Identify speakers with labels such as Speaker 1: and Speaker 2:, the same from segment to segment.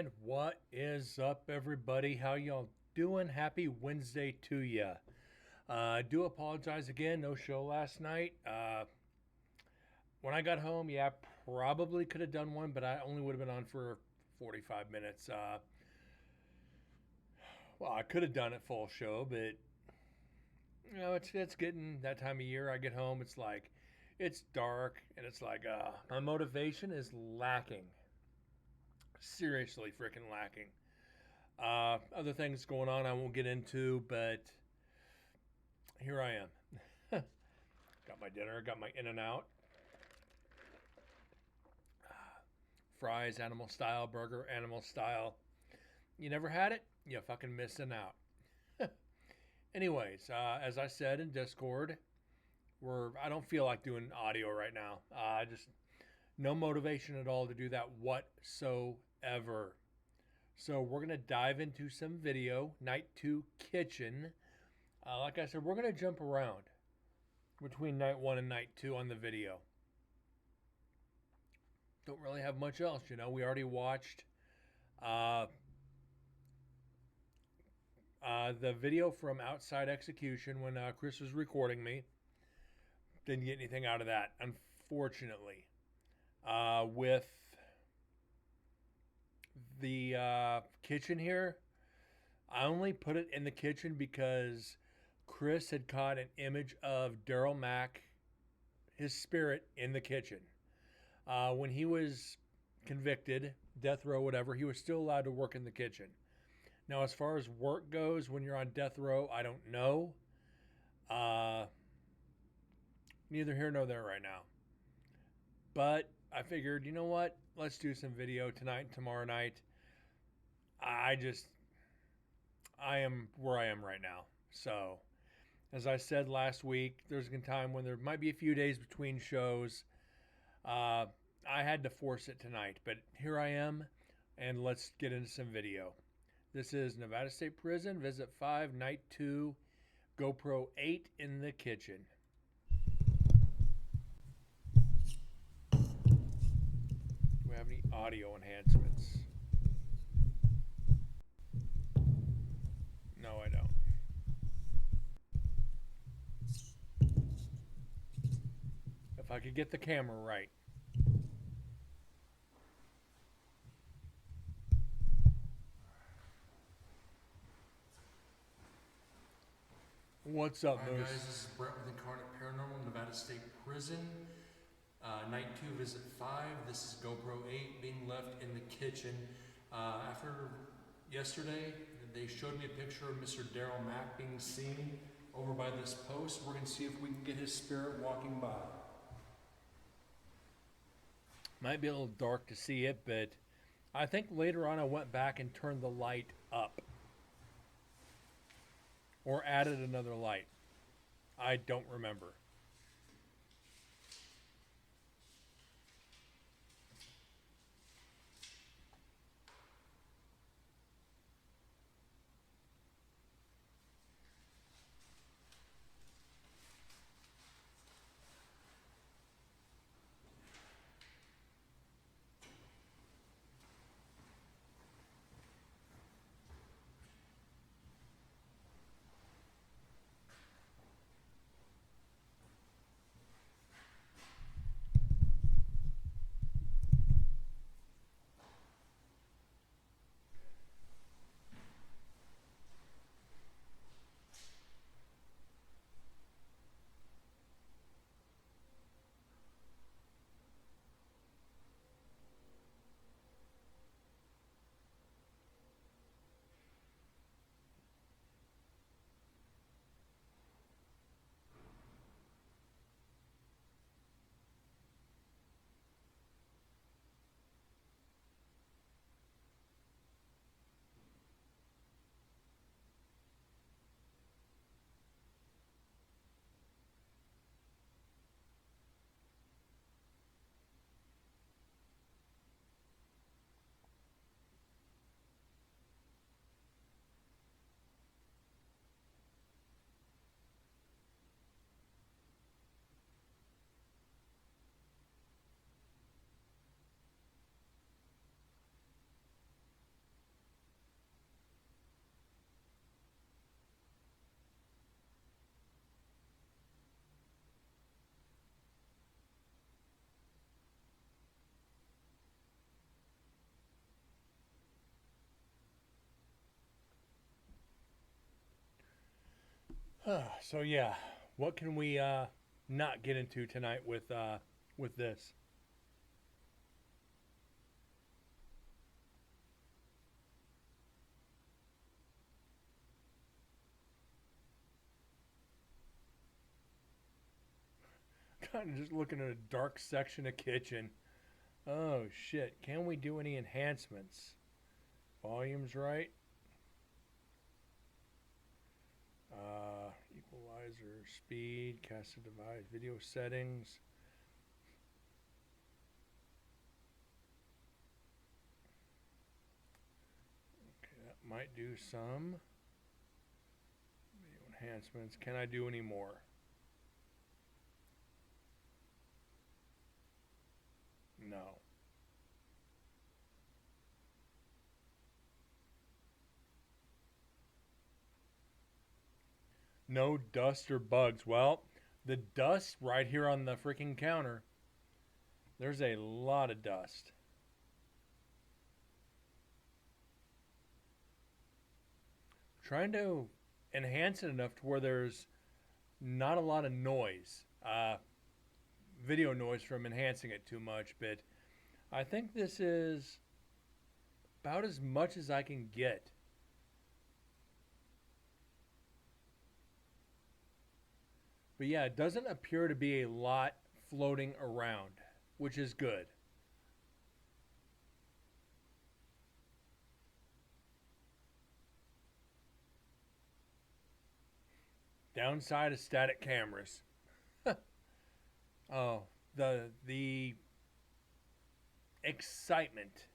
Speaker 1: And what is up, everybody? How y'all doing? Happy Wednesday to ya. I do apologize again. No show last night. When I got home, yeah, probably could have done one, but I only would have been on for 45 minutes. Well, I could have done it full show, but it's getting that time of year. I get home, it's like it's dark, and it's like my motivation is lacking. Seriously, freaking lacking. Other things going on I won't get into, but here I am. Got my dinner, got my In and Out, fries, animal style, burger, animal style. You never had it? You fucking missing out. Anyways, as I said in Discord, I don't feel like doing audio right now. Just no motivation at all to do that whatsoever. So we're gonna dive into some video, night 2 kitchen. Like I said, we're gonna jump around between night 1 and night 2 on the video. Don't really have much else, We already watched uh, the video from Outside Execution when Chris was recording me. Didn't get anything out of that, unfortunately. With the kitchen here, I only put it in the kitchen because Chris had caught an image of Daryl Mack, his spirit, in the kitchen. When he was convicted, death row, whatever, he was still allowed to work in the kitchen. Now, as far as work goes, when you're on death row, I don't know. Neither here nor there right now. But I figured, you know what? Let's do some video tonight and tomorrow night. I am where I am right now. So, as I said last week, there's a time when there might be a few days between shows. I had to force it tonight, but here I am, and let's get into some video. This is Nevada State Prison, Visit 5, Night 2, GoPro 8 in the kitchen. Do we have any audio enhancements? No, I don't. If I could get the camera right. What's up,
Speaker 2: Moose?
Speaker 1: Alright,
Speaker 2: guys, this is Brett with Incarnate Paranormal, Nevada State Prison. Night 2, Visit 5. This is GoPro 8 being left in the kitchen. After yesterday, they showed me a picture of Mr. Daryl Mack being seen over by this post. We're going to see if we can get his spirit walking by.
Speaker 1: Might be a little dark to see it, but I think later on I went back and turned the light up. Or added another light. I don't remember. So yeah, what can we not get into tonight with this? Kind of just looking at a dark section of kitchen. Oh shit! Can we do any enhancements? Volumes right. Equalizer, speed, cast device, video settings. Okay, that might do some. Video enhancements. Can I do any more? No. No dust or bugs. Well, the dust right here on the freaking counter. There's a lot of dust. Trying to enhance it enough to where there's not a lot of noise, video noise from enhancing it too much, but I think this is about as much as I can get. But yeah, it doesn't appear to be a lot floating around, which is good. Downside of static cameras. Oh, the excitement.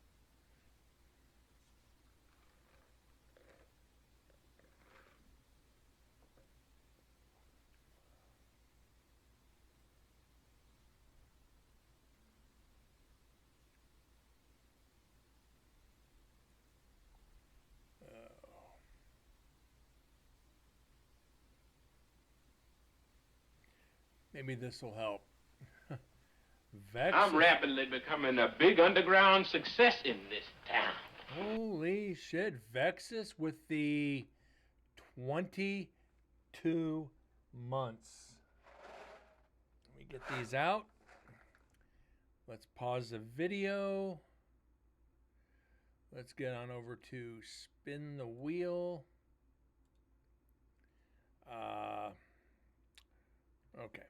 Speaker 1: Maybe this will help. Vexus.
Speaker 3: I'm rapidly becoming a big underground success in this town.
Speaker 1: Holy shit. Vexus with the 22 months. Let me get these out. Let's pause the video. Let's get on over to spin the wheel. Okay.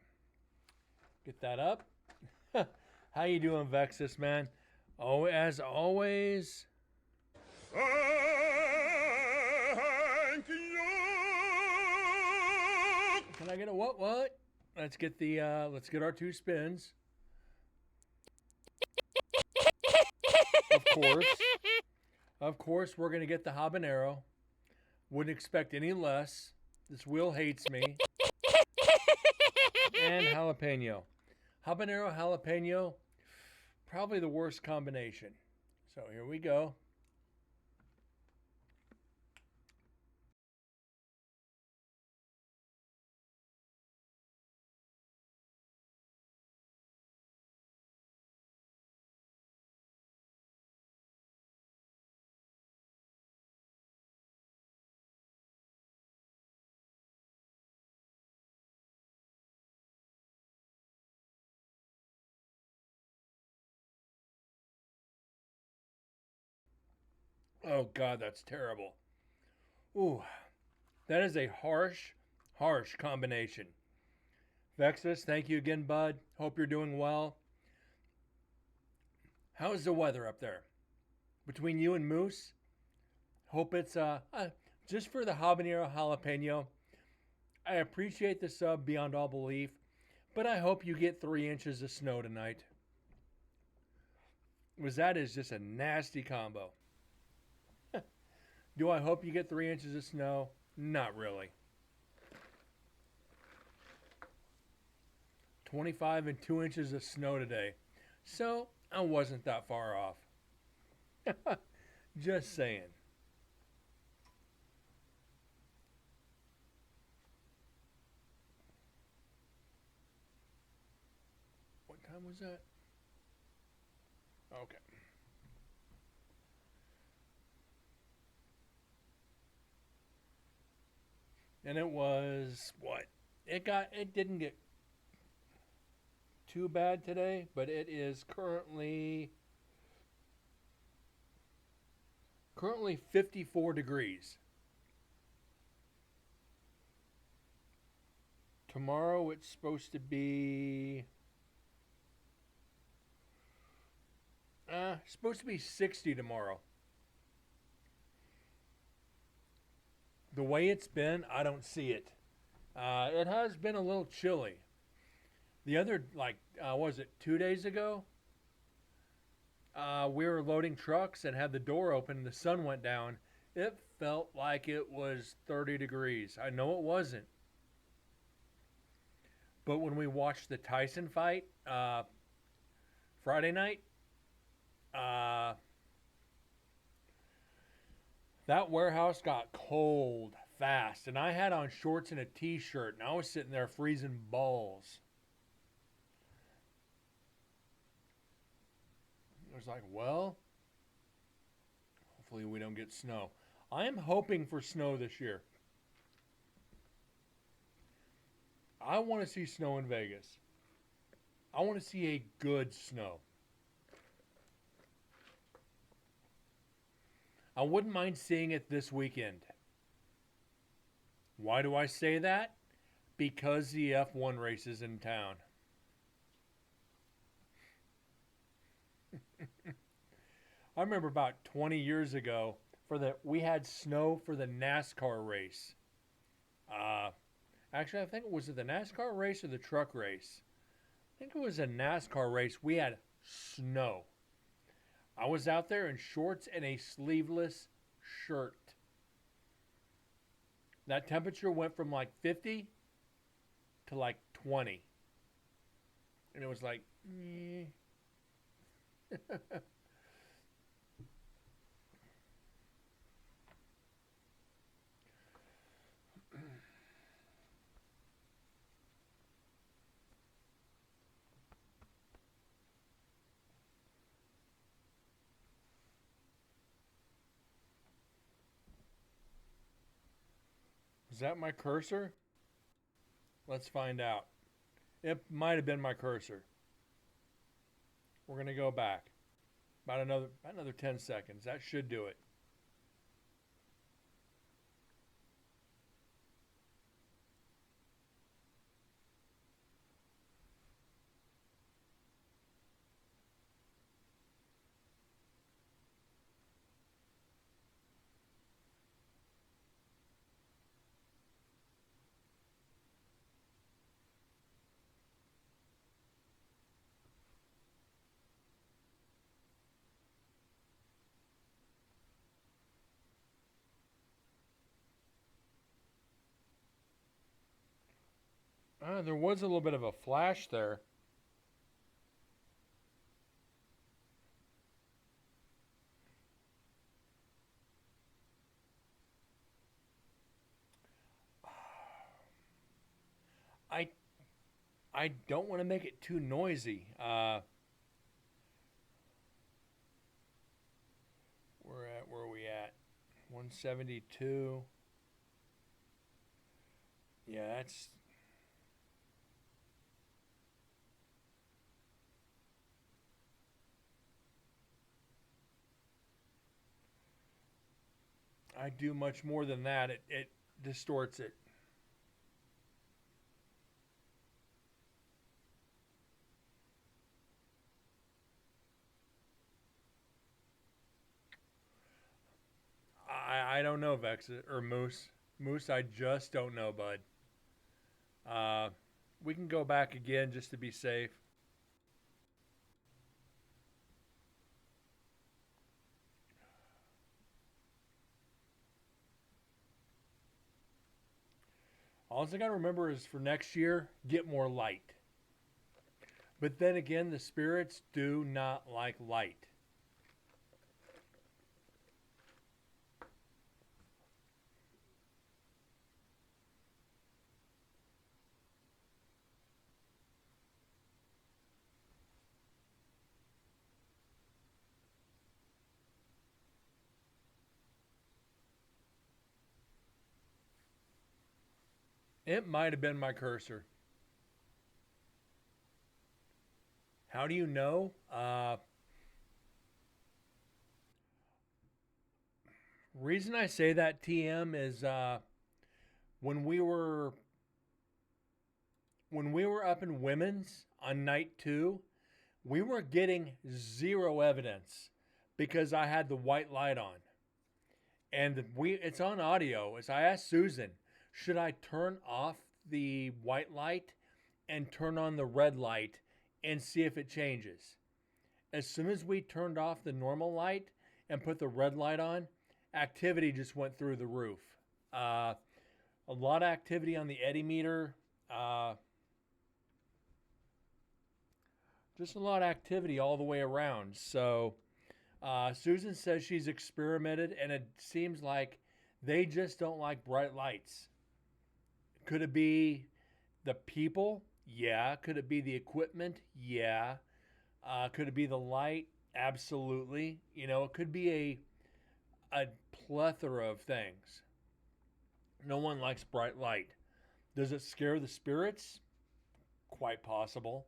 Speaker 1: Get that up. How you doing, Vexus, man? Oh, as always. Thank you. Can I get a what? Let's get our two spins. Of course, we're gonna get the habanero. Wouldn't expect any less. This wheel hates me. And jalapeno. Habanero, jalapeno, probably the worst combination. So here we go. Oh God, that's terrible. Ooh, that is a harsh combination. Vexus, thank you again, bud. Hope you're doing well. How's the weather up there? Between you and Moose? Hope it's just for the habanero jalapeno. I appreciate the sub beyond all belief, but I hope you get 3 inches of snow tonight. Because that is just a nasty combo. Do I hope you get 3 inches of snow? Not really. 25 and 2 inches of snow today. So I wasn't that far off. Just saying. What time was that? Okay. And it was what? It didn't get too bad today, but it is currently 54 degrees. Tomorrow it's supposed to be 60 tomorrow. The way it's been, I don't see it. It has been a little chilly. The other, was it 2 days ago? We were loading trucks and had the door open and the sun went down. It felt like it was 30 degrees. I know it wasn't. But when we watched the Tyson fight Friday night, that warehouse got cold fast. And I had on shorts and a t-shirt, and I was sitting there freezing balls. I was like, well, hopefully we don't get snow. I am hoping for snow this year. I want to see snow in Vegas. I want to see a good snow. I wouldn't mind seeing it this weekend. Why do I say that? Because the F1 race is in town. I remember about 20 years ago we had snow for the NASCAR race. Actually, I think it was the NASCAR race or the truck race. I think it was a NASCAR race. We had snow. I was out there in shorts and a sleeveless shirt. That temperature went from like 50 to like 20. And it was like, eh. Is that my cursor? Let's find out. It might have been my cursor. We're going to go back. About another 10 seconds. That should do it. There was a little bit of a flash there. I I don't want to make it too noisy. Where are we at? 172. Yeah, that's I do much more than that. It distorts it. I don't know, Vex or Moose. Moose, I just don't know, bud. We can go back again just to be safe. All I got to remember is for next year, get more light. But then again, the spirits do not like light. It might have been my cursor. How do you know? Reason I say that, TM, is when we were up in women's on night 2, we were getting zero evidence because I had the white light on. And it's on audio. As I asked Susan, should I turn off the white light and turn on the red light and see if it changes? As soon as we turned off the normal light and put the red light on, activity just went through the roof. A lot of activity on the eddy meter. Just a lot of activity all the way around. So Susan says she's experimented, and it seems like they just don't like bright lights. Could it be the people? Yeah. Could it be the equipment? Yeah. Could it be the light? Absolutely. You know, it could be a plethora of things. No one likes bright light. Does it scare the spirits? Quite possible.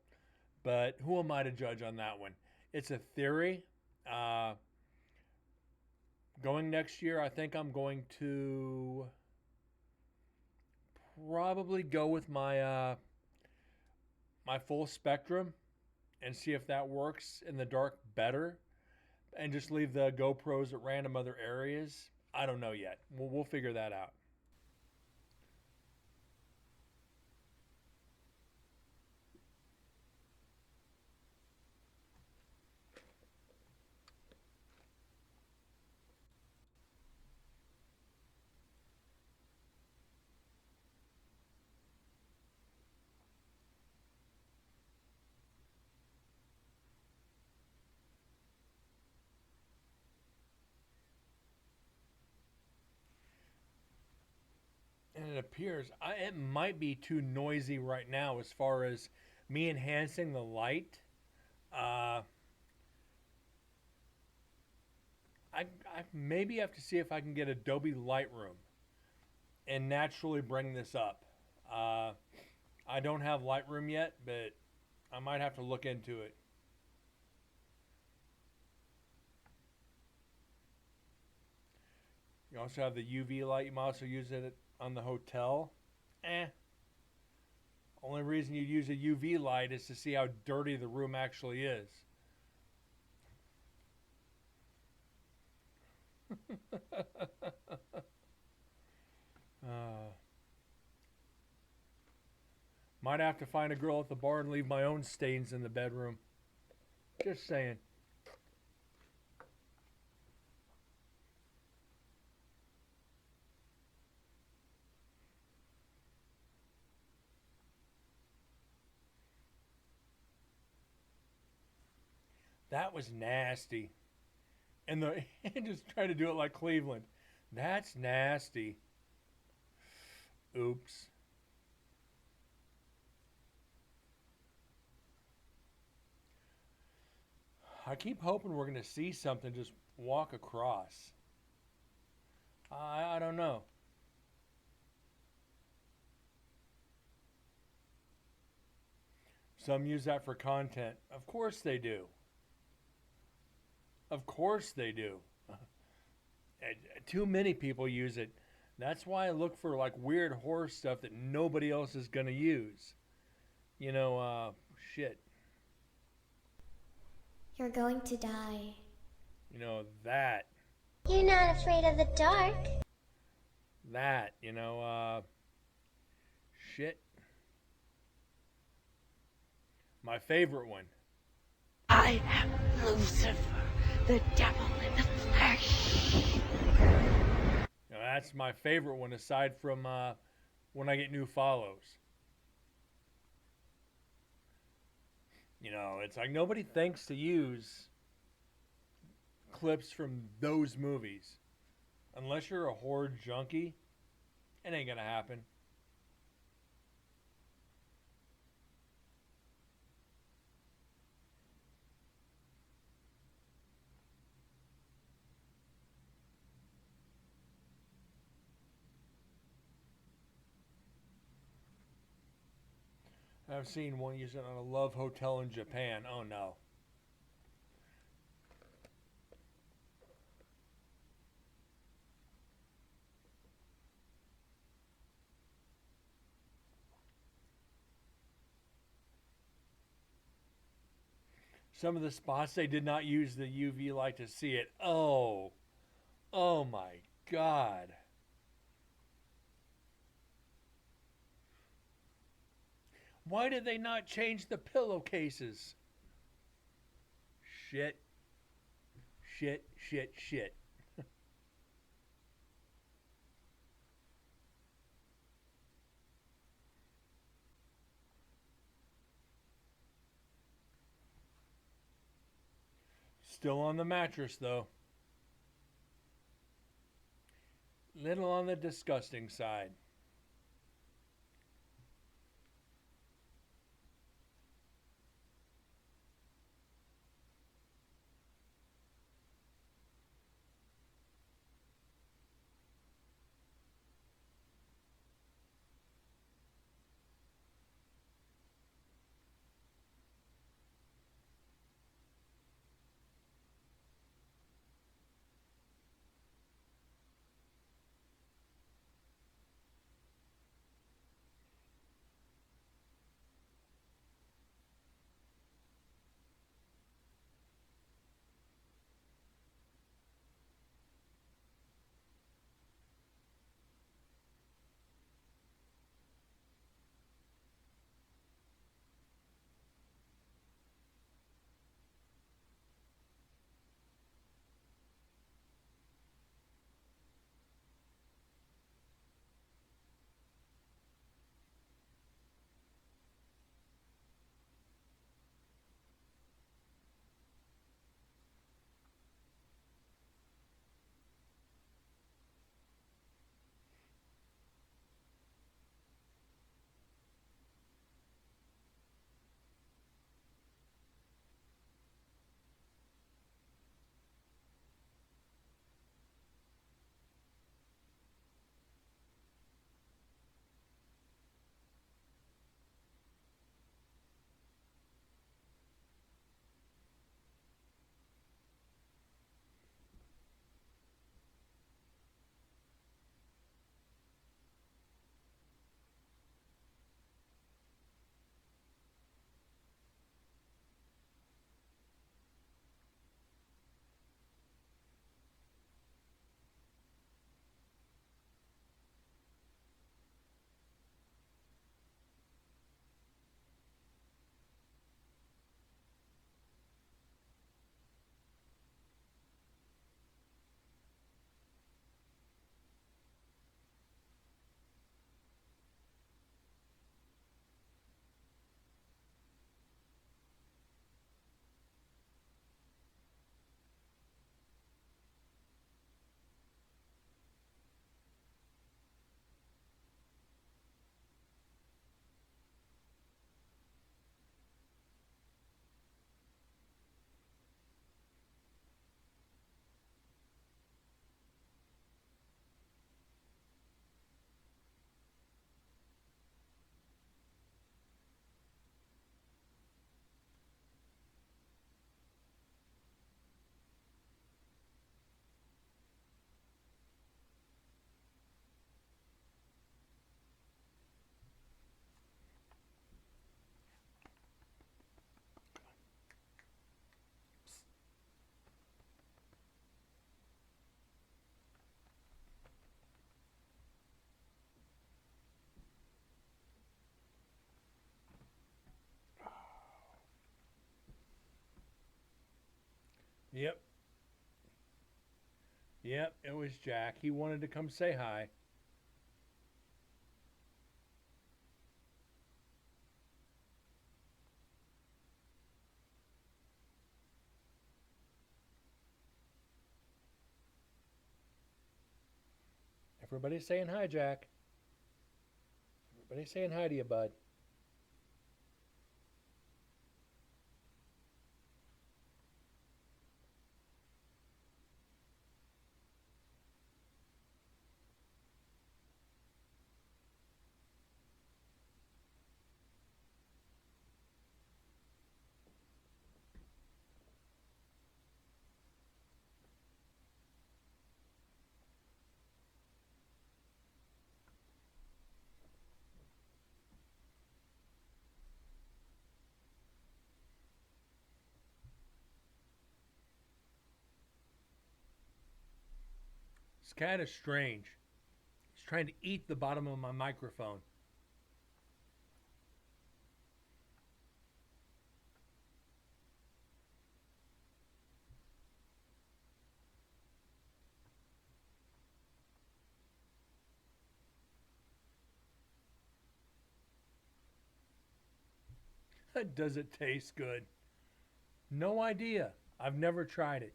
Speaker 1: But who am I to judge on that one? It's a theory. Going next year, I think I'm going to probably go with my my full spectrum and see if that works in the dark better, and just leave the GoPros at random other areas. I don't know yet. We'll figure that out. And it appears it might be too noisy right now as far as me enhancing the light. I maybe have to see if I can get Adobe Lightroom and naturally bring this up. I don't have Lightroom yet, but I might have to look into it. You also have the UV light. You might also use it on the hotel. Only reason you use a UV light is to see how dirty the room actually is. Might have to find a girl at the bar and leave my own stains in the bedroom. Just saying. That was nasty. And just try to do it like Cleveland. That's nasty. Oops. I keep hoping we're going to see something just walk across. I don't know. Some use that for content. Of course they do. Of course they do. Too many people use it. That's why I look for like weird horror stuff that nobody else is going to use. You know, shit.
Speaker 4: You're going to die.
Speaker 1: You know, that.
Speaker 4: You're not afraid of the dark.
Speaker 1: That, you know, shit. My favorite one.
Speaker 5: I am Lucifer, the devil in the flesh.
Speaker 1: You know, that's my favorite one aside from when I get new follows. You know, it's like nobody thinks to use clips from those movies. Unless you're a horror junkie, it ain't gonna happen. I've seen one use it on a Love Hotel in Japan. Oh no. Some of the spots they did not use the UV light to see it. Oh. Oh my God. Why did they not change the pillowcases? Shit. Shit, shit, shit. Still on the mattress, though. Little on the disgusting side. Yep. Yep, it was Jack. He wanted to come say hi. Everybody's saying hi, Jack. Everybody's saying hi to you, bud. This cat is strange. He's trying to eat the bottom of my microphone. Does it taste good? No idea. I've never tried it.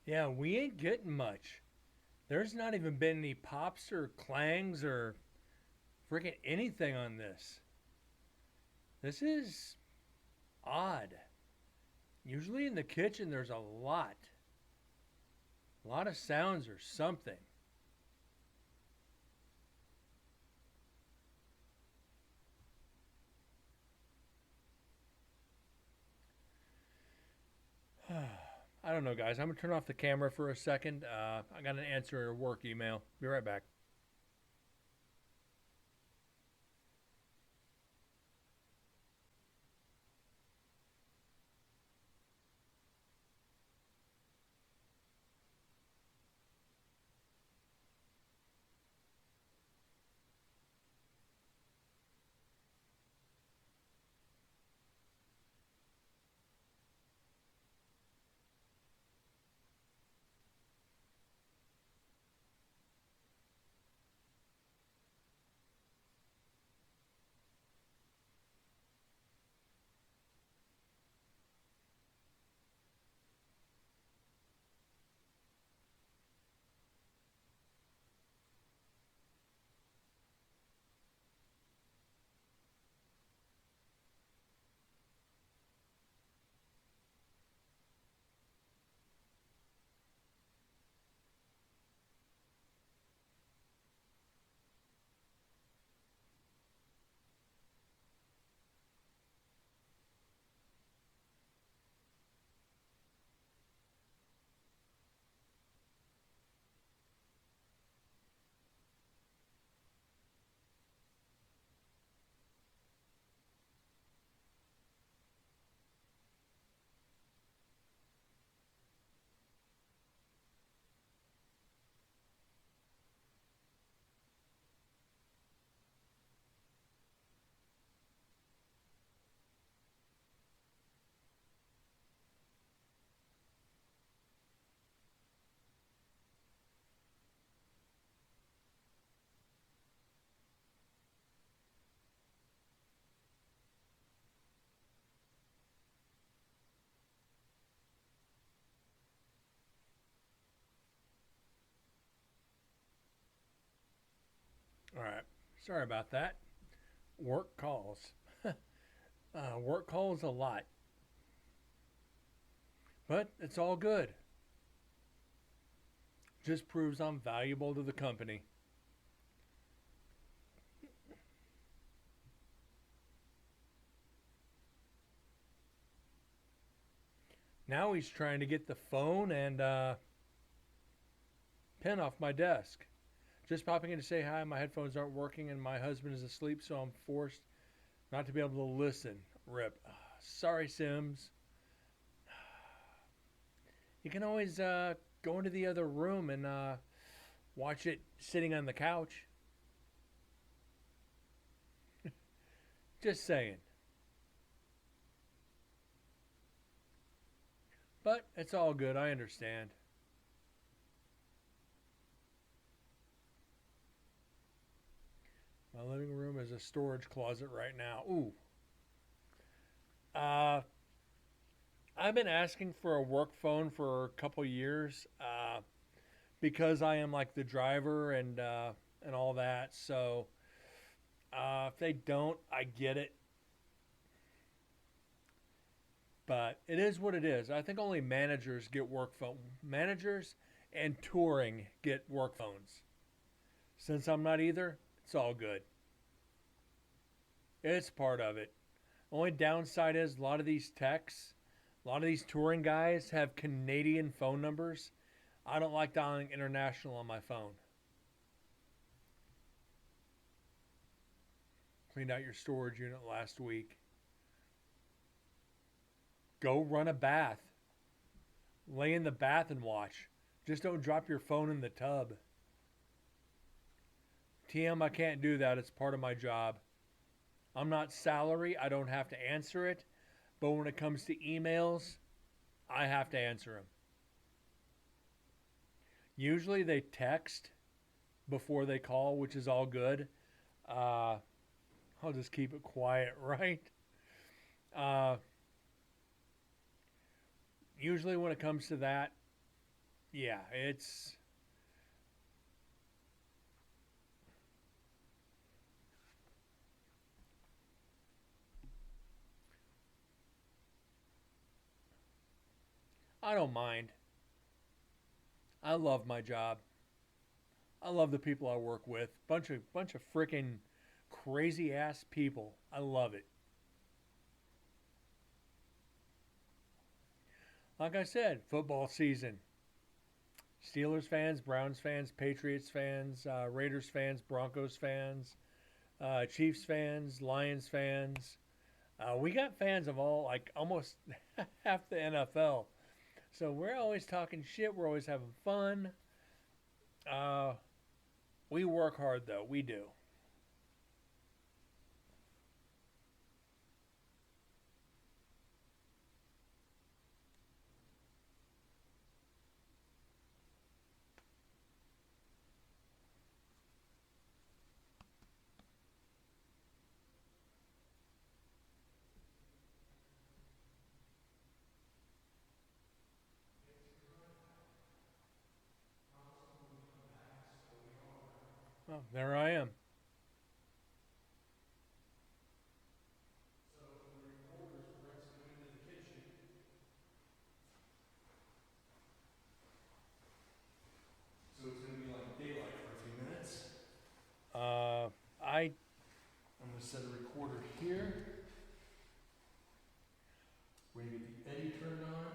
Speaker 1: Yeah, we ain't getting much. There's not even been any pops or clangs or freaking anything on this. This is odd. Usually in the kitchen there's a lot. A lot of sounds or something. I don't know, guys. I'm going to turn off the camera for a second. I got an answer a work email. Be right back. All right. Sorry about that. Work calls. Work calls a lot. But it's all good. Just proves I'm valuable to the company. Now he's trying to get the phone and pen off my desk. Just popping in to say hi. My headphones aren't working and my husband is asleep, so I'm forced not to be able to listen. Rip. Sorry, Sims. You can always go into the other room and watch it sitting on the couch. Just saying. But it's all good. I understand. My living room is a storage closet right now. Ooh. I've been asking for a work phone for a couple years because I am like the driver and all that. So if they don't, I get it. But it is what it is. I think only managers get work phone. Managers and touring get work phones. Since I'm not either, it's all good. It's part of it. Only downside is a lot of these techs, a lot of these touring guys have Canadian phone numbers. I don't like dialing international on my phone. Cleaned out your storage unit last week. Go run a bath. Lay in the bath and watch. Just don't drop your phone in the tub. TM, I can't do that. It's part of my job. I'm not salary. I don't have to answer it. But when it comes to emails, I have to answer them. Usually they text before they call, which is all good. I'll just keep it quiet, right? Usually when it comes to that, yeah, it's... I don't mind. I love my job. I love the people I work with. Bunch of freaking crazy ass people. I love it. Like I said, football season. Steelers fans, Browns fans, Patriots fans, Raiders fans, Broncos fans, Chiefs fans, Lions fans. We got fans of all, like almost half the NFL. So we're always talking shit. We're always having fun. We work hard, though. We do. Oh, there I am.
Speaker 2: So for the reporters, Brett's going into the kitchen. So it's going to be like daylight for a few minutes. I'm going to set a recorder here. We're going to get the Eddy turned on.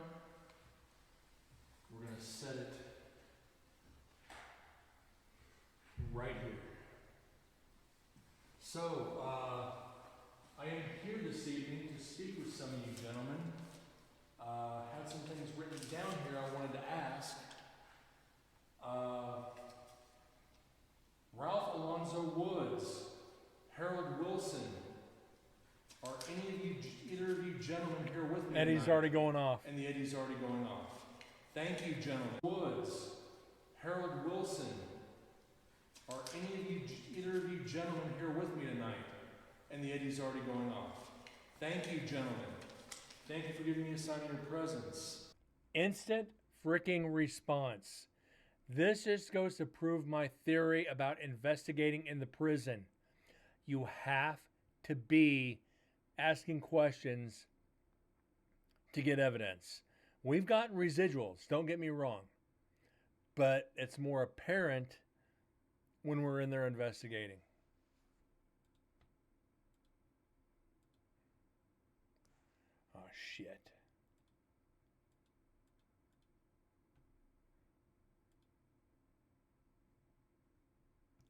Speaker 2: We're going to set it right here. So, I am here this evening to speak with some of you gentlemen. Had some things written down here I wanted to ask. Ralph Alonzo Woods, Harold Wilson, are either of you gentlemen here with me
Speaker 1: Eddie's
Speaker 2: tonight?
Speaker 1: already going off.
Speaker 2: And the Eddy's already going off. Thank you, gentlemen. Woods, Harold Wilson, are either of you gentlemen here with me tonight? And the Eddy's already going off. Thank you, gentlemen. Thank you for giving me a sign of your presence.
Speaker 1: Instant freaking response. This just goes to prove my theory about investigating in the prison. You have to be asking questions to get evidence. We've gotten residuals, don't get me wrong. But it's more apparent when we're in there investigating. Oh, shit.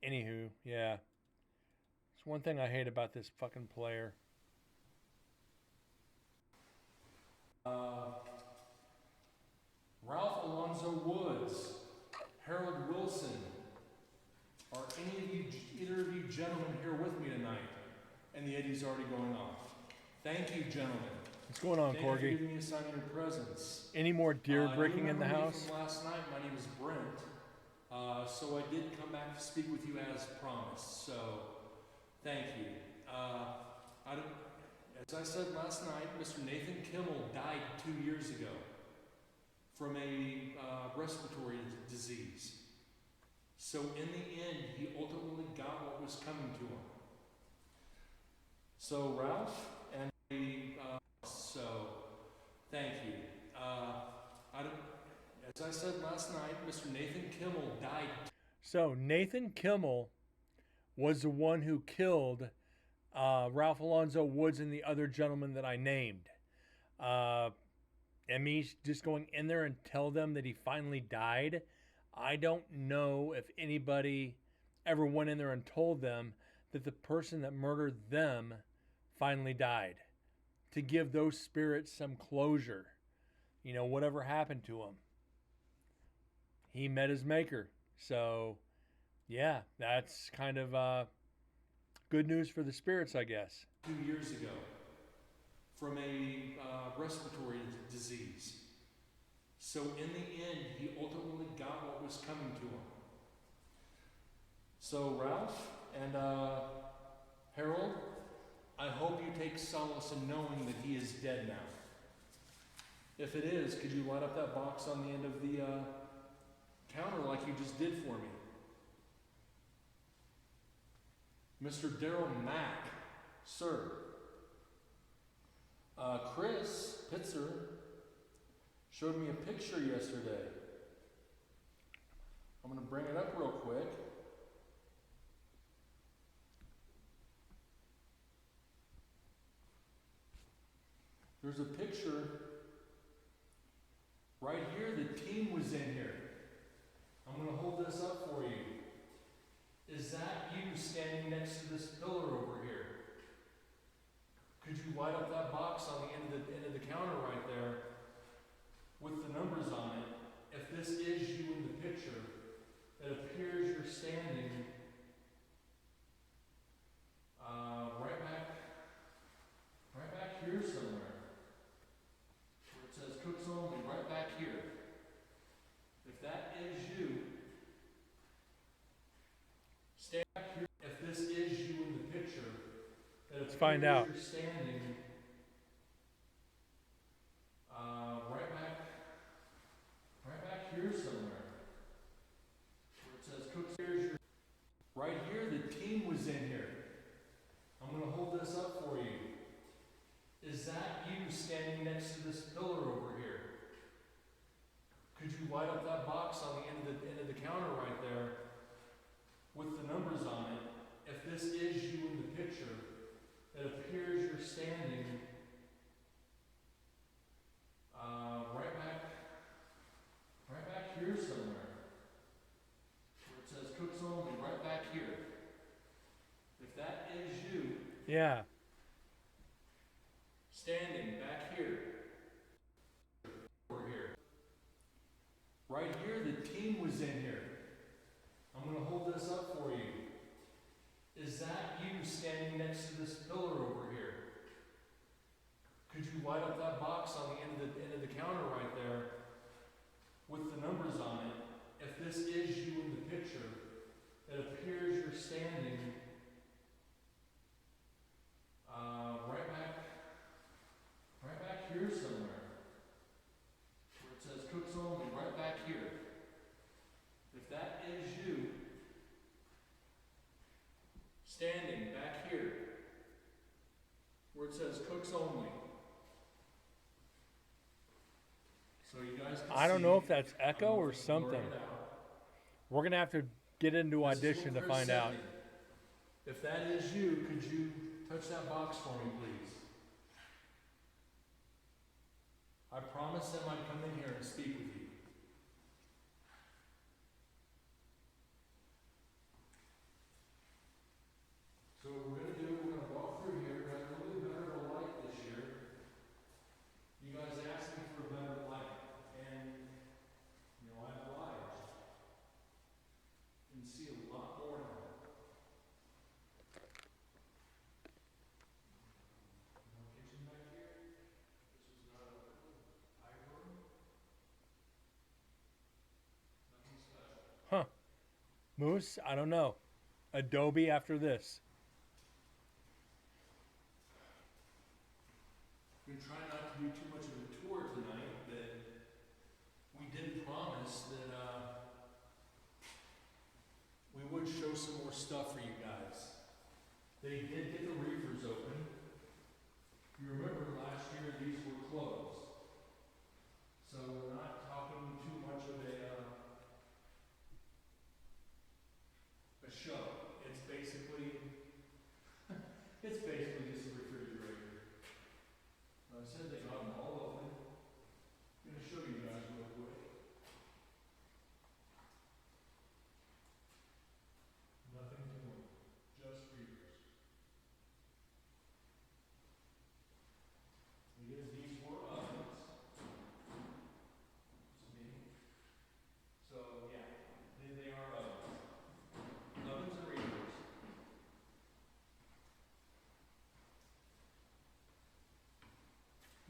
Speaker 1: Anywho, yeah. It's one thing I hate about this fucking player.
Speaker 2: Ralph Alonzo Woods, Harold Wilson, are either of you gentlemen here with me tonight? And the Eddy's already going off. Thank you, gentlemen.
Speaker 1: What's going on,
Speaker 2: Thank you for
Speaker 1: Corgi?
Speaker 2: giving me a sign of your presence.
Speaker 1: Any more deer
Speaker 2: You
Speaker 1: breaking in the
Speaker 2: remember me
Speaker 1: house?
Speaker 2: From last night, my name is Brent. So I did come back to speak with you as promised. So thank you. As I said last night, Mr. Nathan Kimmel died 2 years ago from a respiratory disease. So in the end, he ultimately got what was coming to him. So Ralph and so thank you. As I said last night, Mr. Nathan Kimmel died.
Speaker 1: So Nathan Kimmel was the one who killed Ralph Alonzo Woods and the other gentleman that I named. And me just going in there and tell them that he finally died. I don't know if anybody ever went in there and told them that the person that murdered them finally died, to give those spirits some closure. You know, whatever happened to him. He met his maker. So, yeah, that's kind of good news for the spirits, I guess.
Speaker 2: 2 years ago from a respiratory disease. So in the end, he ultimately got what was coming to him. So Ralph and Harold, I hope you take solace in knowing that he is dead now. If it is, could you light up that box on the end of the counter like you just did for me? Mr. Daryl Mack, sir. Chris Pitzer showed me a picture yesterday. I'm going to bring it up real quick. There's a picture right here. The team was in here. I'm going to hold this up for you. Is that you standing next to this pillar over here? Could you light up that box on the end of the counter right there with the numbers on it? If this is you in the picture, it appears you're standing right back here somewhere, where it says Cooks Only, right back here. If that is you, stand back here. If this is you in the picture,
Speaker 1: Let's find out.
Speaker 2: you're standing right back here somewhere, where it says Cooks. Right here, the team was in here. I'm going to hold this up for you. Is that you standing next to this pillar over here? Could you light up that box on the end of the counter right there with the numbers on it? If this is you in the picture, it appears you're standing right back here somewhere, where it says Cooks Only, right back here. If that is you,
Speaker 1: Yeah.
Speaker 2: standing back here, over here. Right here, the team was in here. I'm going to hold this up for you. Is that you standing next to this pillar over here? Could you light up that box on the end of the counter right there with the numbers on it? If this is you in the picture, it appears you're standing right back here somewhere, where it says Cooks Only, right back here. If that is you, standing back here, where it says Cooks Only. So you guys can
Speaker 1: I don't
Speaker 2: see,
Speaker 1: know if that's echo
Speaker 2: I'm
Speaker 1: or
Speaker 2: blurring
Speaker 1: something.
Speaker 2: it out.
Speaker 1: We're going to have to get into
Speaker 2: This is
Speaker 1: audition to
Speaker 2: what Chris
Speaker 1: find
Speaker 2: sent
Speaker 1: out.
Speaker 2: me. If that is you, could you touch that box for me, please? I promised them I'd come in here and speak with you. So what we're going to do, we're going to walk through here. We're going to have a little bit better of a light this year. You guys asked me for a better light, and you know, I've obliged. You can see a lot more now. More kitchen back here.
Speaker 1: Moose, I don't know. Adobe after this.
Speaker 2: We try not to do too much of a tour tonight, but we did promise that we would show some more stuff for you guys. They did get the reefers open. You remember last year these were closed. So we're not talking too much of a show. It's basically just a refrigerator. I said they got them all open. I'm gonna show you guys real quick. Nothing to move, just reefers. Because these were ovens. It's me. So yeah, they are ovens. Ovens and reefers.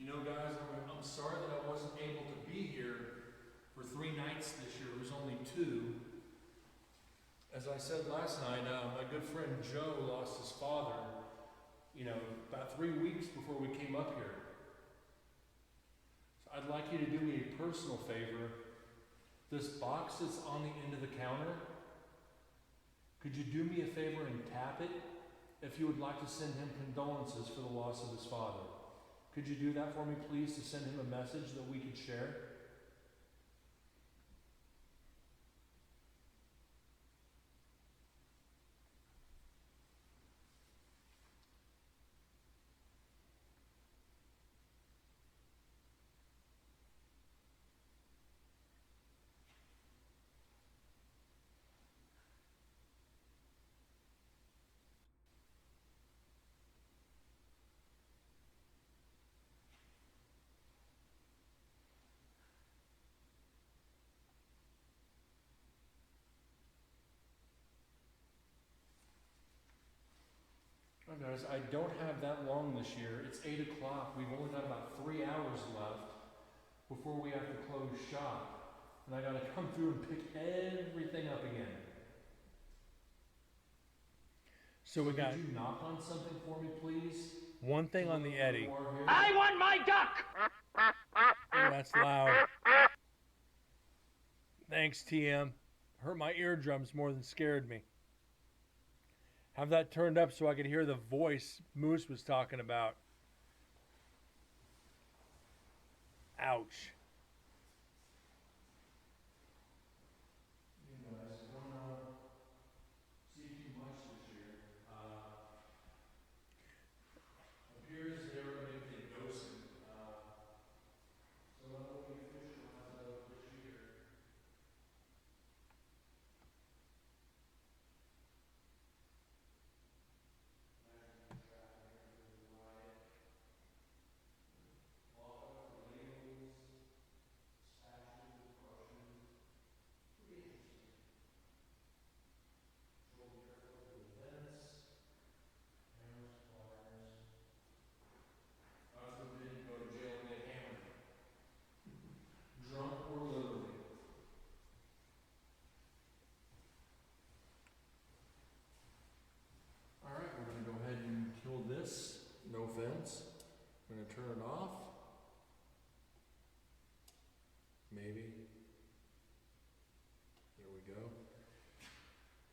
Speaker 2: You know, guys, I'm sorry that I wasn't able to be here for 3 nights this year. It was only 2. As I said last night, my good friend Joe lost his father, about 3 weeks before we came up here. So I'd like you to do me a personal favor. This box that's on the end of the counter, could you do me a favor and tap it if you would like to send him condolences for the loss of his father? Could you do that for me, please, to send him a message that we could share? Oh, guys, I don't have that long this year. It's 8 o'clock. We've only got about 3 hours left before we have to close shop. And I gotta come through and pick everything up again.
Speaker 1: So we got
Speaker 2: Could you knock on something for me, please?
Speaker 1: one thing on the Eddie.
Speaker 3: I want my duck!
Speaker 1: Oh, that's loud. Thanks, TM. Hurt my eardrums more than scared me. Have that turned up so I could hear the voice Moose was talking about. Ouch.
Speaker 2: You guys don't see too much this year. Appears that everybody been dosing. So what will we official as of this year? No offense. I'm going to turn it off. Maybe. There we go.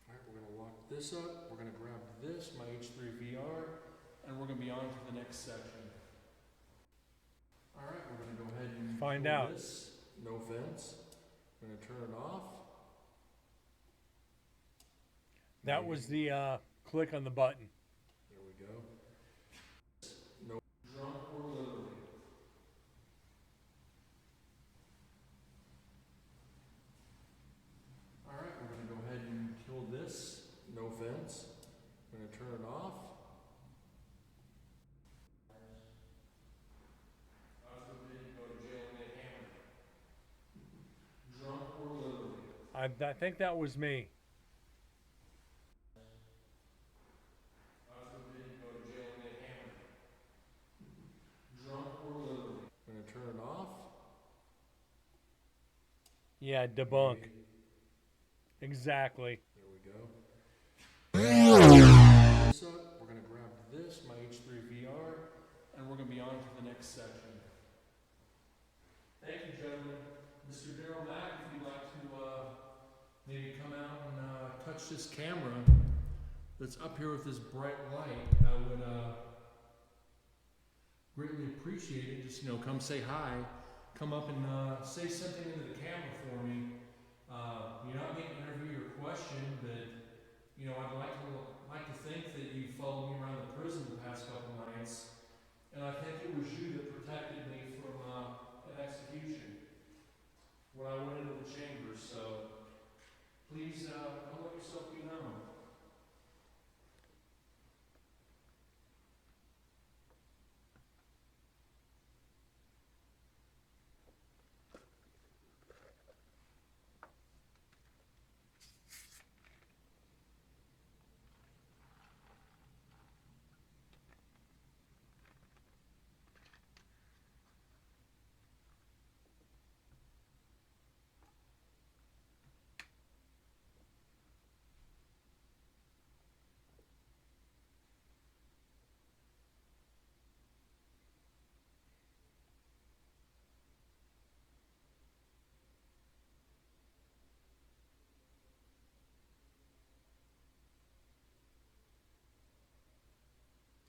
Speaker 2: Alright, we're going to lock this up. We're going to grab this, my H3 VR, and we're going to be on to the next section. Alright, we're going to go ahead and
Speaker 1: Find
Speaker 2: pull
Speaker 1: out.
Speaker 2: this. No offense. I'm going to turn it off.
Speaker 1: That was the click on the button.
Speaker 2: There we go. No drunk or literally. Alright, we're going to go ahead and kill this. No offense. I'm going to turn it off. I was forbidden to go to jail and get hammered. Drunk or literally.
Speaker 1: I think that was me.
Speaker 2: Turn it off.
Speaker 1: Yeah, debunk.
Speaker 2: Maybe.
Speaker 1: Exactly.
Speaker 2: There we this up, we're going to grab this, my H3 VR, and we're going to be on to the next section. Thank you, gentlemen. Mr. Daryl Mack, if you'd like to maybe come out and touch this camera that's up here with this bright light, I would greatly appreciate it. Just, come say hi. Come up and say something into the camera for me. You're not getting to interview your question, but I'd like to think that you followed me around the prison the past couple nights, and I think it was you that protected me from an execution when I went into the chambers. So please don't let yourself be known.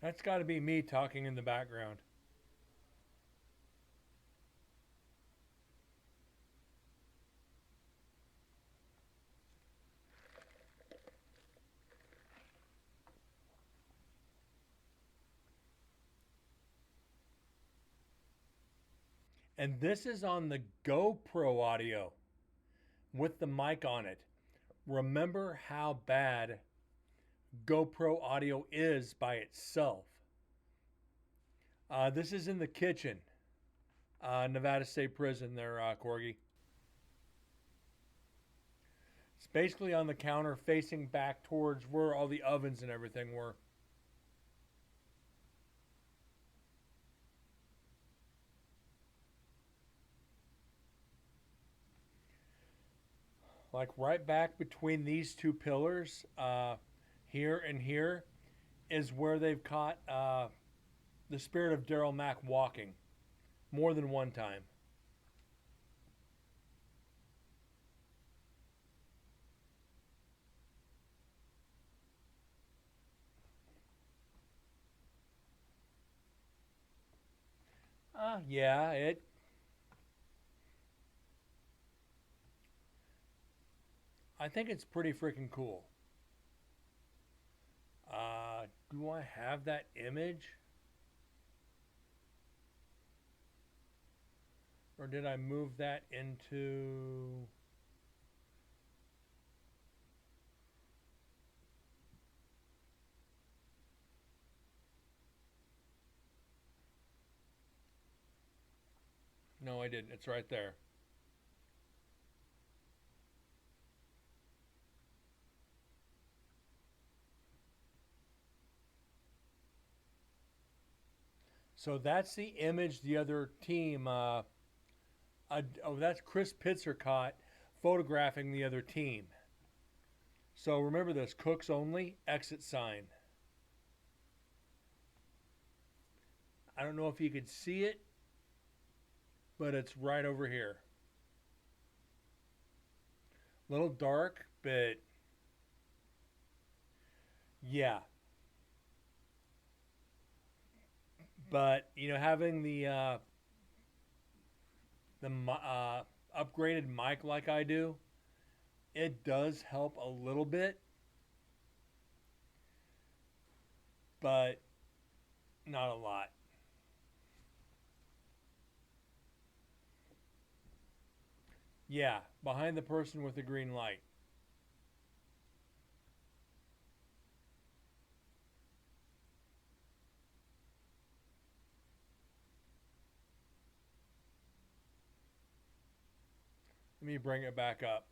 Speaker 1: That's got to be me talking in the background. And this is on the GoPro audio with the mic on it. Remember how bad GoPro audio is by itself. This is in the kitchen, Nevada State Prison there, Corgi. It's basically on the counter facing back towards where all the ovens and everything were. Like right back between these two pillars, here and here, is where they've caught the spirit of Daryl Mack walking more than one time. Yeah, I think it's pretty freaking cool. Do I have that image? Or did I move that into... No, I didn't. It's right there. So that's the image the other team, that's Chris Pitzer caught photographing the other team. So remember this, cooks only, exit sign. I don't know if you could see it, but it's right over here. A little dark, but yeah. But, having the upgraded mic like I do, it does help a little bit, but not a lot. Yeah, behind the person with the green light. Let me bring it back up.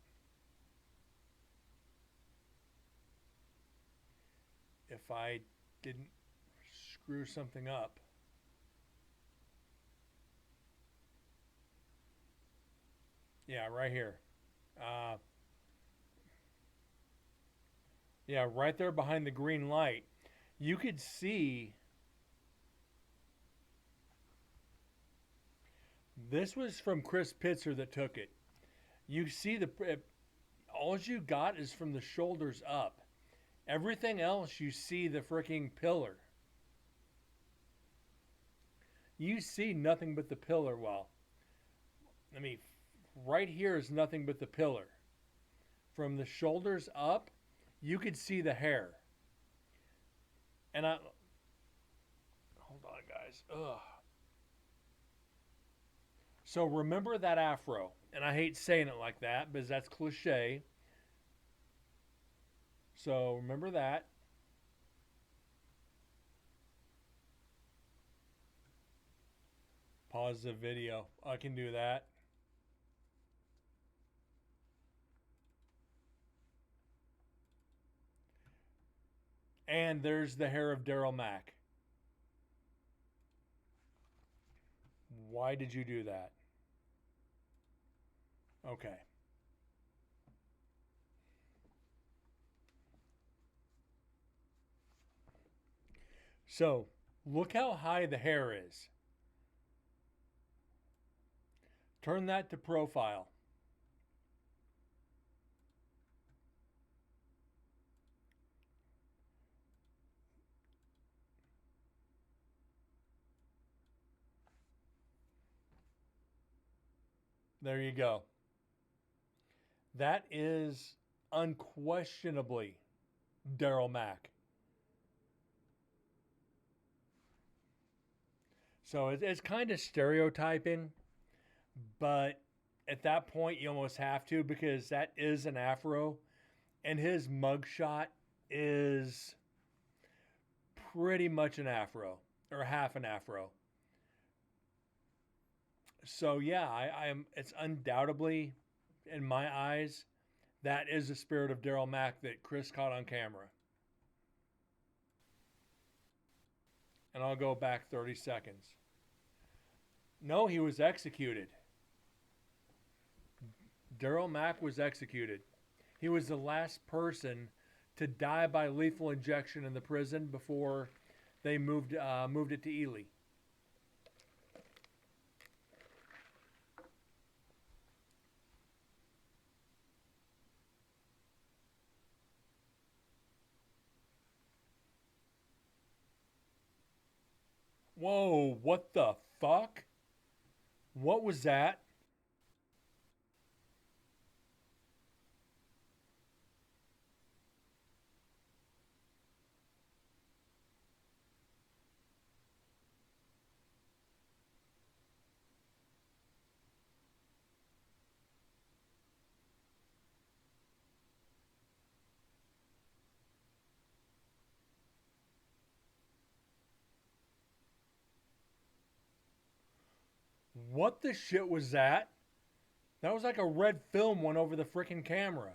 Speaker 1: If I didn't screw something up. Yeah, right here. Yeah, right there behind the green light. you could see this was from Chris Pitzer that took it. You see all you got is from the shoulders up. Everything else you see the freaking pillar. You see nothing but the pillar. Well, I mean, right here is nothing but the pillar. From the shoulders up, you could see the hair. And hold on, guys. Ugh. So remember that afro. And I hate saying it like that because that's cliche. So remember that. Pause the video. I can do that. And there's the hair of Daryl Mack. Why did you do that? Okay. So, look how high the hair is. Turn that to profile. There you go. That is unquestionably Daryl Mack. So it's kind of stereotyping, but at that point you almost have to because that is an afro, and his mugshot is pretty much an afro or half an afro. So yeah, I am. It's undoubtedly, in my eyes, that is the spirit of Daryl Mack that Chris caught on camera. And I'll go back 30 seconds. No, he was executed. Daryl Mack was executed. He was the last person to die by lethal injection in the prison before they moved it to Ely. Whoa, what the fuck? What was that? What the shit was that? That was like a red film went over the freaking camera.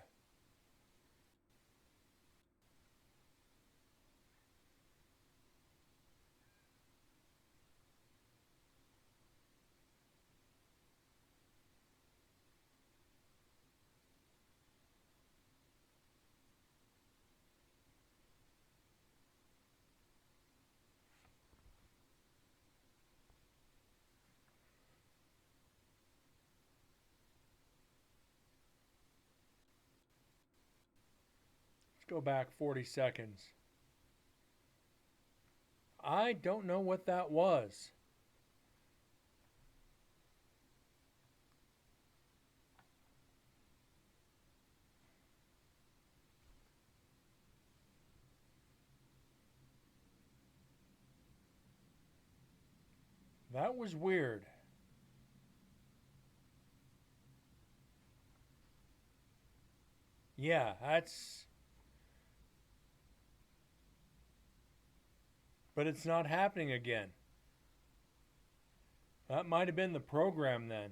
Speaker 1: Let's go back 40 seconds. I don't know what that was. That was weird. Yeah, that's... But it's not happening again. That might have been the program then.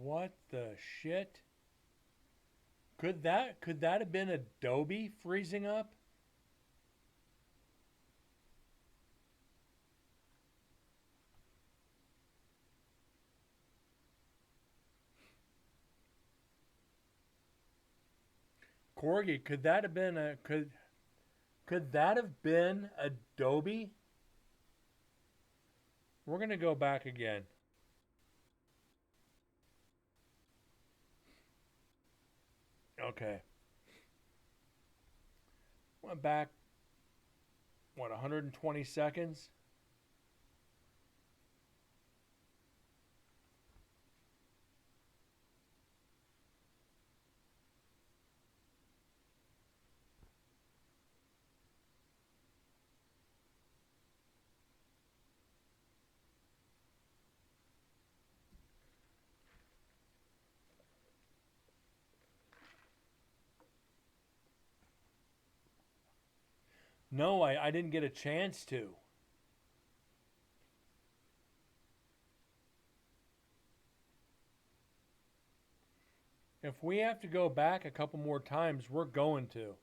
Speaker 1: What the shit? Could that have been Adobe freezing up? Corgi, could that have been Adobe? We're gonna go back again. Okay. Went back, what, 120 seconds? No, I didn't get a chance to. If we have to go back a couple more times, we're going to.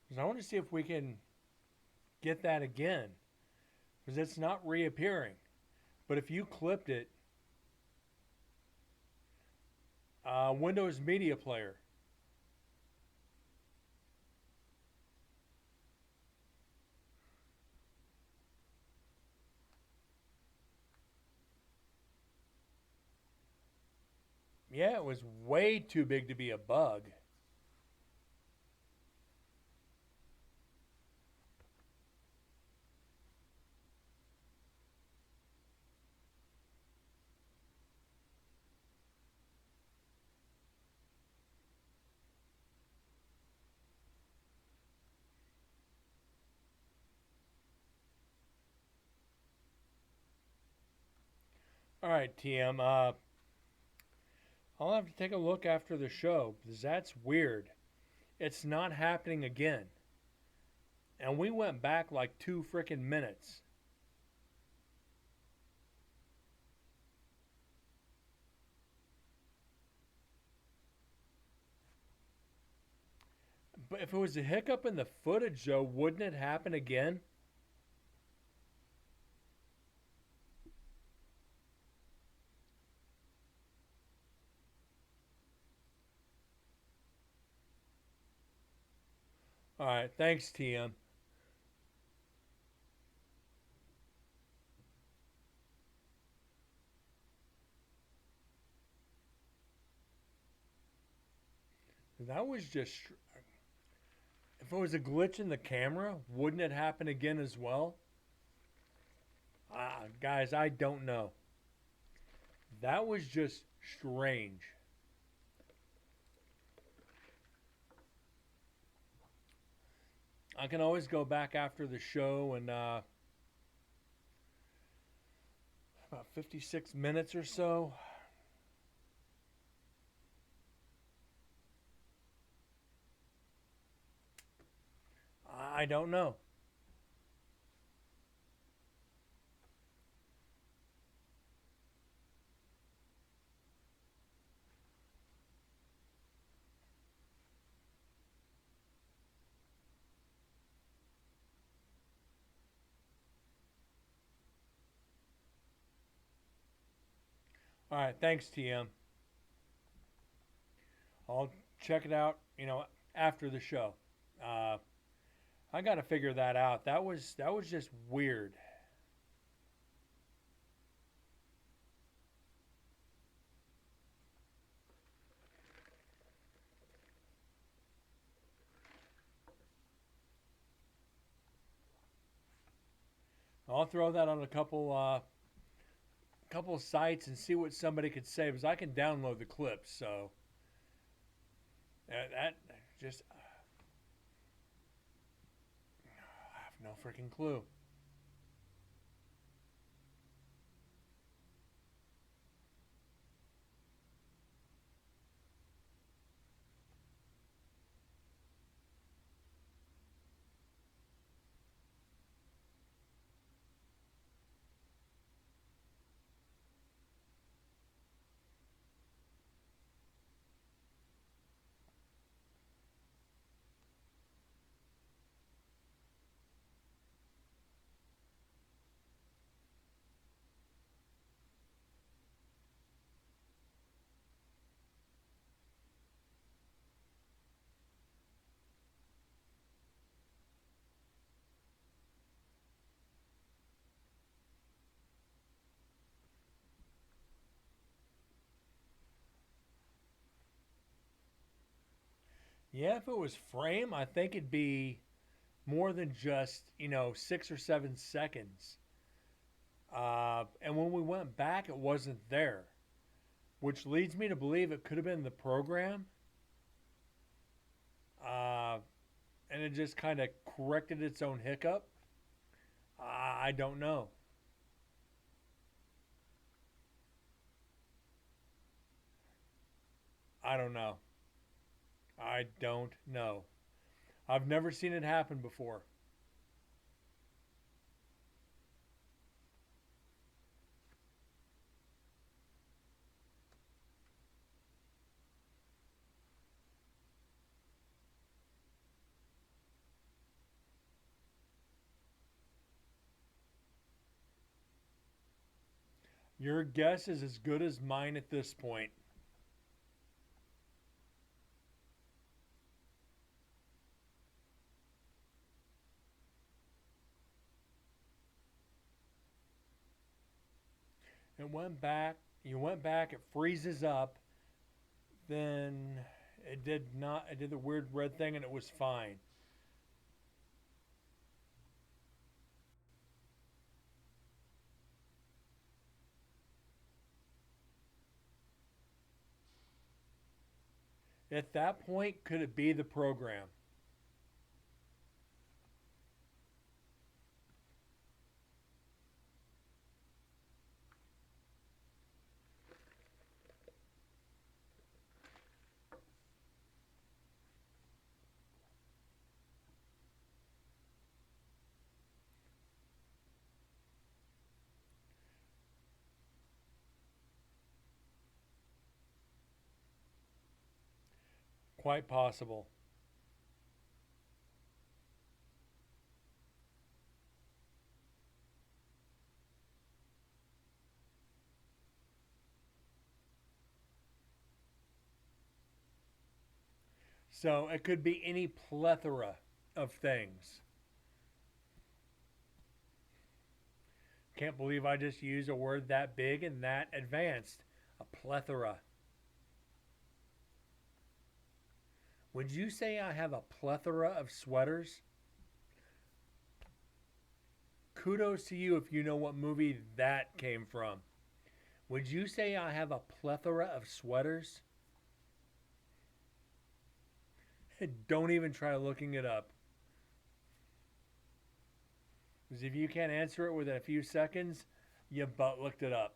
Speaker 1: 'Cause I want to see if we can get that again. Because it's not reappearing. But if you clipped it, Windows Media Player. Yeah, it was way too big to be a bug. All right, TM. I'll have to take a look after the show because that's weird. It's not happening again. And we went back like 2 freaking minutes. But if it was a hiccup in the footage, though, wouldn't it happen again? All right, thanks, TM. That was just. If it was a glitch in the camera, wouldn't it happen again as well? Guys, I don't know. That was just strange. I can always go back after the show and about 56 minutes or so. I don't know. All right, thanks, TM. I'll check it out, after the show. I got to figure that out. That was just weird. I'll throw that on a couple of sites and see what somebody could say because I can download the clips. So that just I have no freaking clue. Yeah, if it was frame, I think it'd be more than just, 6 or 7 seconds. And when we went back, it wasn't there, which leads me to believe it could have been the program. Uh, and it just kind of corrected its own hiccup. I don't know. I don't know. I don't know. I've never seen it happen before. Your guess is as good as mine at this point. It went back. You went back. It freezes up. Then it did not. It did the weird red thing, and it was fine. At that point, could it be the program? Quite possible. So it could be any plethora of things. Can't believe I just used a word that big and that advanced. A plethora. Would you say I have a plethora of sweaters? Kudos to you if you know what movie that came from. Would you say I have a plethora of sweaters? Don't even try looking it up. Because if you can't answer it within a few seconds, you butt looked it up.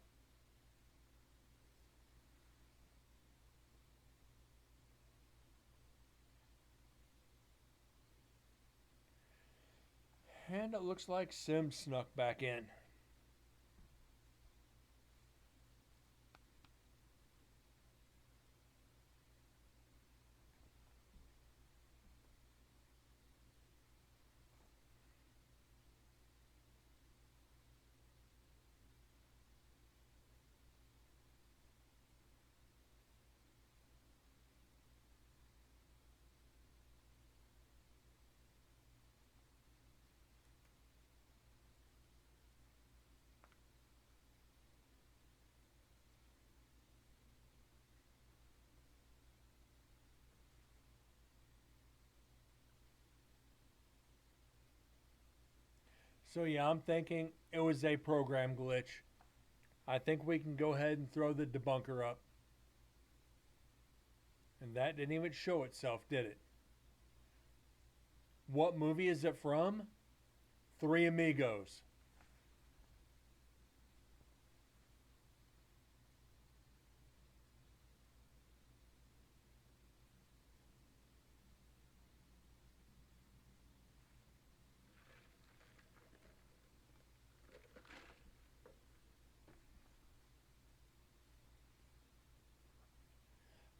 Speaker 1: And it looks like Sim snuck back in. So yeah, I'm thinking it was a program glitch. I think we can go ahead and throw the debunker up. And that didn't even show itself, did it? What movie is it from? Three Amigos.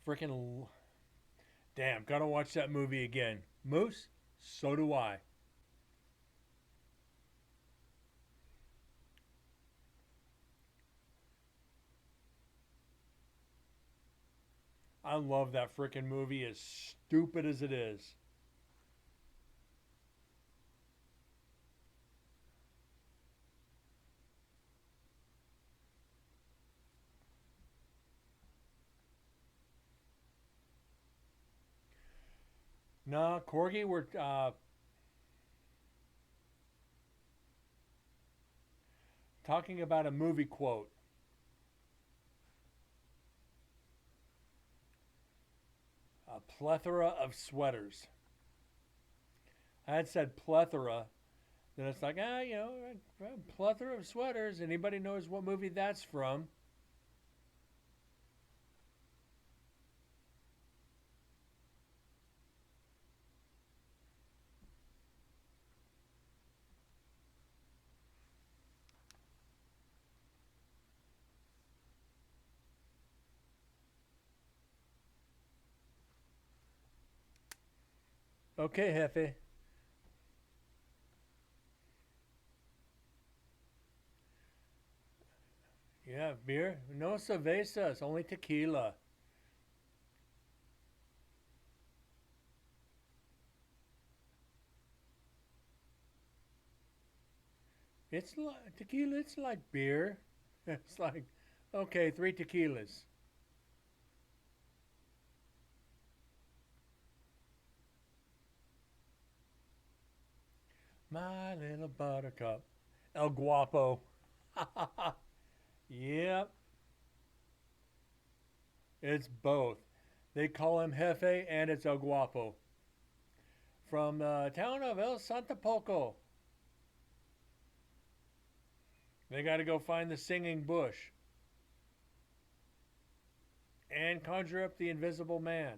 Speaker 1: Freaking damn, gotta watch that movie again. Moose, so do I. I love that freaking movie, as stupid as it is. No, Corgi were talking about a movie quote. A plethora of sweaters. I had said plethora, then it's like, a plethora of sweaters. Anybody knows what movie that's from? Okay, Hefe. Yeah, beer? No cervezas, only tequila. It's like tequila, it's like beer. It's like, okay, 3 tequilas. My little buttercup. El Guapo. Yep, it's both. They call him Jefe and it's El Guapo. From the town of El Santa Poco. They got to go find the singing bush and conjure up the invisible man.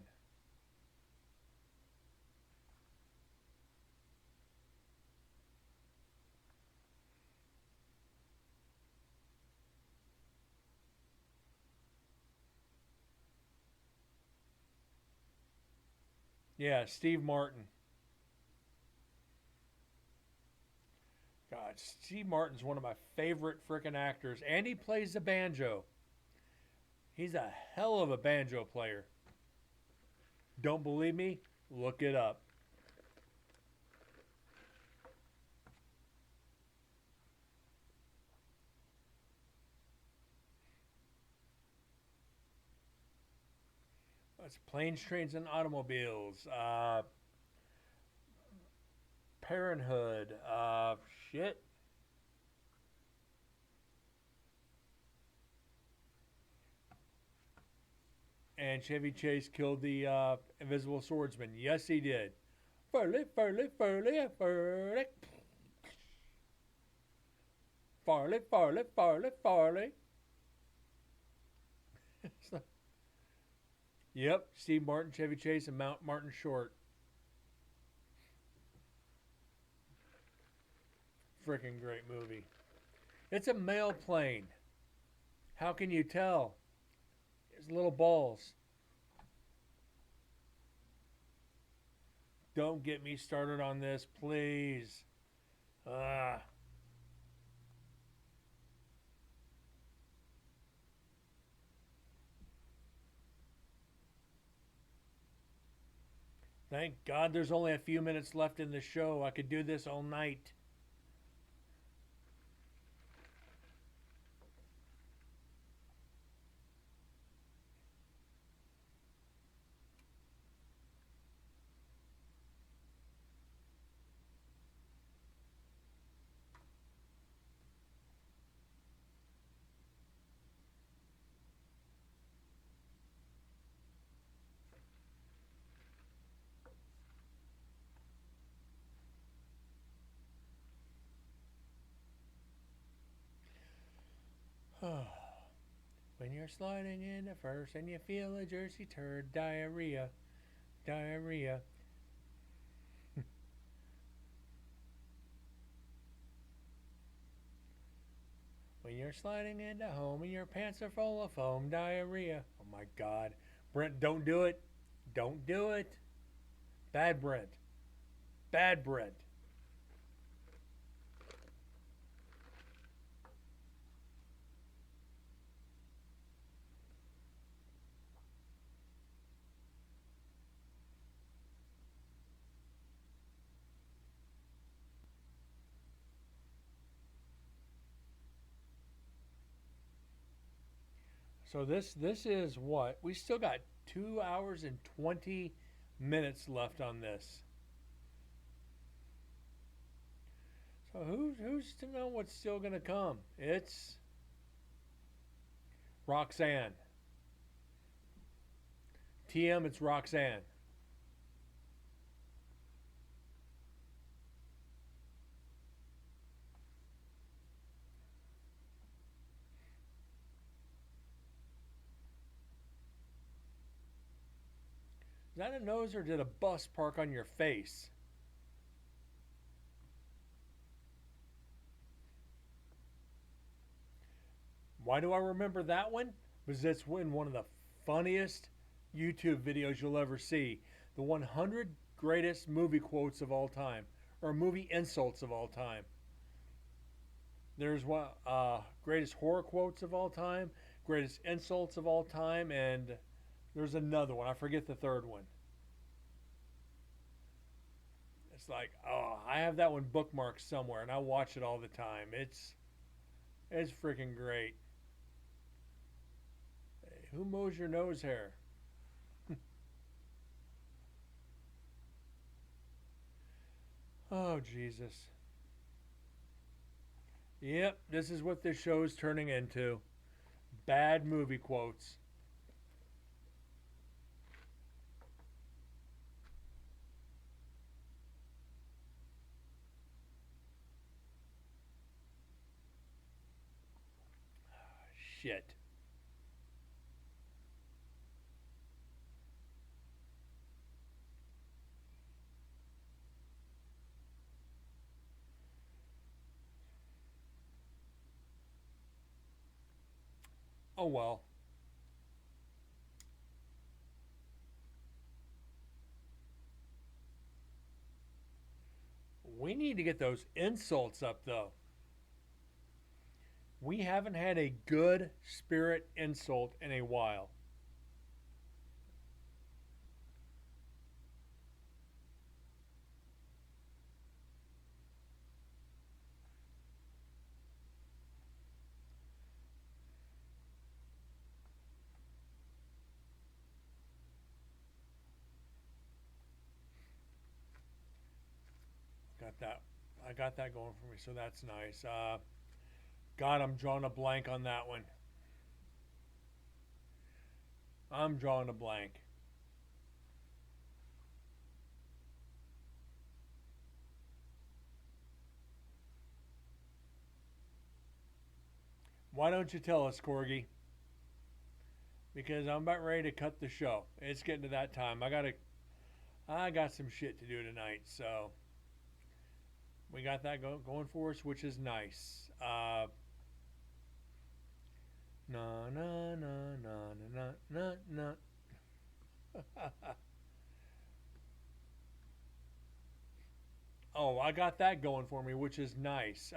Speaker 1: Yeah, Steve Martin. God, Steve Martin's one of my favorite frickin' actors, and he plays the banjo. He's a hell of a banjo player. Don't believe me? Look it up. It's Planes, Trains, and Automobiles. Parenthood. Shit. And Chevy Chase killed the Invisible Swordsman. Yes, he did. Furley, Furley, Furley, Furley. Farley, Farley, Farley, Farley. Yep, Steve Martin, Chevy Chase, and Mount Martin Short. Freaking great movie. It's a male plane. How can you tell? His little balls. Don't get me started on this, please. Ah. Thank God there's only a few minutes left in the show. I could do this all night. When you're sliding in the first and you feel a Jersey turd, diarrhea, diarrhea. When you're sliding into home and your pants are full of foam, diarrhea. Oh my God. Brent, don't do it. Don't do it. Bad Brent. Bad Brent. So this is what? We still got 2 hours and 20 minutes left on this. So who's to know what's still going to come? It's Roxanne. TM, it's Roxanne. Is that a nose or did a bus park on your face? Why do I remember that one? Because it's in one of the funniest YouTube videos you'll ever see. The 100 greatest movie quotes of all time, or movie insults of all time. There's one greatest horror quotes of all time, greatest insults of all time, and there's another one. I forget the third one. It's like, oh, I have that one bookmarked somewhere, and I watch it all the time. It's freaking great. Hey, who mows your nose hair? Oh, Jesus. Yep, this is what this show's turning into. Bad movie quotes. Shit. Oh well. We need to get those insults up though. We haven't had a good spirit insult in a while. I got that going for me, so that's nice. God, I'm drawing a blank on that one. I'm drawing a blank. Why don't you tell us, Corgi? Because I'm about ready to cut the show. It's getting to that time. I got some shit to do tonight, so we got that going for us, which is nice. Na na na na na na na. Oh, I got that going for me, which is nice.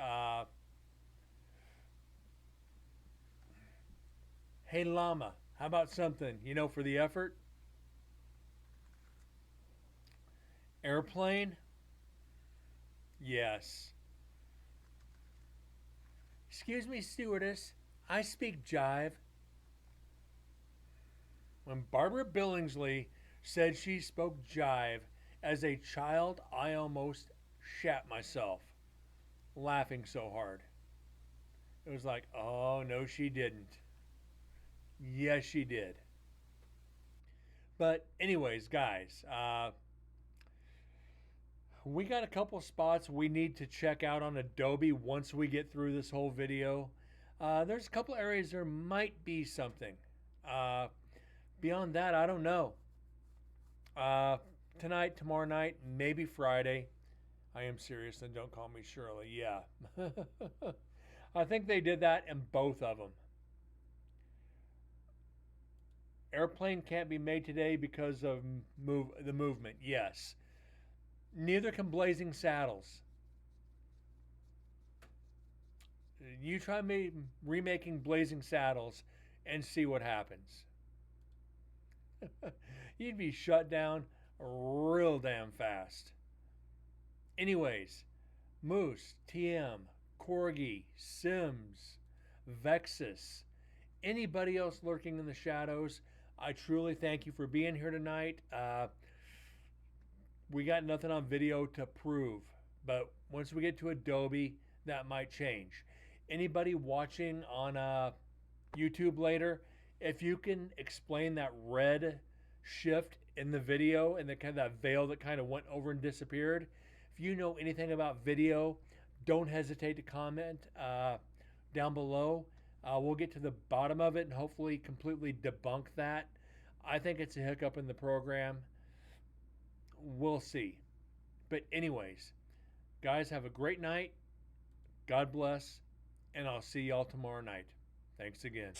Speaker 1: Hey llama, how about something, for the effort? Airplane? Yes. Excuse me, stewardess. I speak jive. When Barbara Billingsley said she spoke jive, as a child, I almost shat myself, laughing so hard. It was like, oh, no, she didn't. Yes, she did. But anyways, guys, we got a couple spots we need to check out on Adobe once we get through this whole video. There's a couple areas there might be something. Beyond that, I don't know. Tonight, tomorrow night, maybe Friday. I am serious, and don't call me Shirley. Yeah. I think they did that in both of them. Airplane can't be made today because of the movement. Yes. Neither can Blazing Saddles. You try remaking Blazing Saddles and see what happens. You'd be shut down real damn fast. Anyways, Moose, TM, Corgi, Sims, Vexus, anybody else lurking in the shadows, I truly thank you for being here tonight. We got nothing on video to prove, but once we get to Adobe, that might change. Anybody watching on YouTube later, if you can explain that red shift in the video and the kind of that veil that kind of went over and disappeared, if you know anything about video, don't hesitate to comment down below. We'll get to the bottom of it and hopefully completely debunk that. I think it's a hiccup in the program. We'll see. But anyways, guys, have a great night. God bless. And I'll see y'all tomorrow night. Thanks again.